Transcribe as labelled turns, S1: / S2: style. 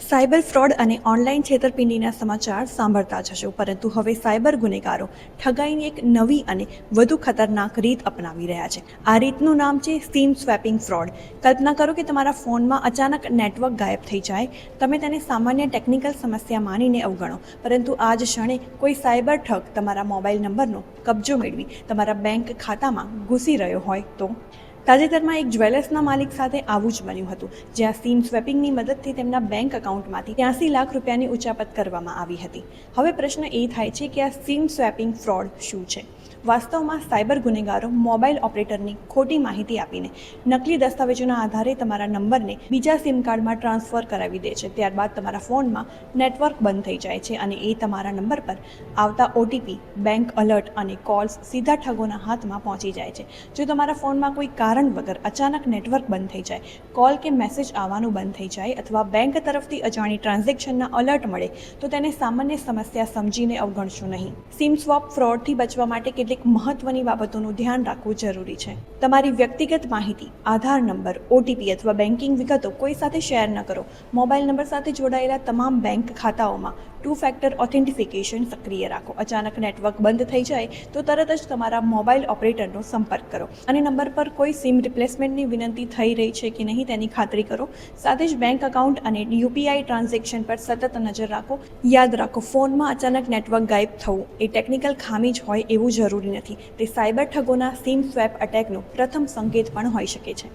S1: Cyber fraud અને online છેતરપિંડીના સમાચાર સાંભળતા જ હશો, પરંતુ હવે સાયબર ગુનેગારો ઠગાઈની એક નવી અને વધુ ખતરનાક રીત અપનાવી રહ્યા છે. આ રીતનું નામ છે સીમ સ્વેપિંગ ફ્રોડ. કલ્પના કરો કે તમારા ફોનમાં અચાનક નેટવર્ક ગાયબ થઈ જાય. તમે તેને સામાન્ય ટેકનિકલ સમસ્યા માનીને અવગણો, પરંતુ આ જ ક્ષણે કોઈ સાયબર ઠગ તમારા મોબાઈલ નંબરનો કબજો મેળવી તમારા બેંક ખાતામાં ઘૂસી રહ્યો હોય તો. તાજેતરમાં એક જ્વેલર્સના માલિક સાથે આવું જ બન્યું હતું, જ્યાં સીમ સ્વેપિંગની મદદથી તેમના બેંક એકાઉન્ટમાંથી 83 લાખ રૂપિયાની ઉચાપત કરવામાં આવી હતી. હવે પ્રશ્ન એ થાય છે કે આ સીમ સ્વેપિંગ ફ્રોડ શું છે? વાસ્તવમાં સાયબર ગુનેગારો મોબાઈલ ઓપરેટરની ખોટી માહિતી આપીને નકલી દસ્તાવેજોના આધારે તમારા નંબરને બીજા સિમ કાર્ડમાં ટ્રાન્સફર કરાવી દે છે. ત્યારબાદ તમારા ફોનમાં નેટવર્ક બંધ થઈ જાય છે અને એ તમારા નંબર પર આવતા ઓટીપી, બેંક અલર્ટ અને કોલ્સ સીધા ઠગોના હાથમાં પહોંચી જાય છે. જો તમારા ફોનમાં કોઈ કારણ વગર અચાનક નેટવર્ક બંધ થઈ જાય, કોલ કે મેસેજ આવવાનું બંધ થઈ જાય અથવા બેંક તરફથી અજાણી ટ્રાન્ઝેક્શનના અલર્ટ મળે, તો તેને સામાન્ય સમસ્યા સમજીને અવગણશો નહીં. સિમ સ્વેપ ફ્રોડથી બચવા માટે કેટલીક મહત્વની બાબતોનું ધ્યાન રાખવું જરૂરી છે. તમારી વ્યક્તિગત માહિતી, આધાર નંબર, ઓટીપી અથવા બેન્કિંગ વિગતો કોઈ સાથે શેર ન કરો. મોબાઈલ નંબર સાથે જોડાયેલા તમામ બેંક ખાતાઓમાં 2 ફેક્ટર ઓથેન્ટિફિકેશન સક્રિય રાખો. અચાનક નેટવર્ક બંધ થઈ જાય તો તરત જ તમારા મોબાઈલ ઓપરેટરનો સંપર્ક કરો અને નંબર પર કોઈ સિમ રિપ્લેસમેન્ટની વિનંતી થઈ રહી છે કે નહીં તેની ખાતરી કરો. સાથે જ બેંક એકાઉન્ટ અને યુપીઆઈ ટ્રાન્ઝેક્શન પર સતત નજર રાખો. યાદ રાખો, ફોનમાં અચાનક નેટવર્ક ગાયબ થવું એ ટેકનિકલ ખામી જ હોય એવું જરૂરી નથી. તે સાયબર ઠગોના સીમ સ્વેપ અટેકનો પ્રથમ સંકેત પણ હોઈ શકે છે.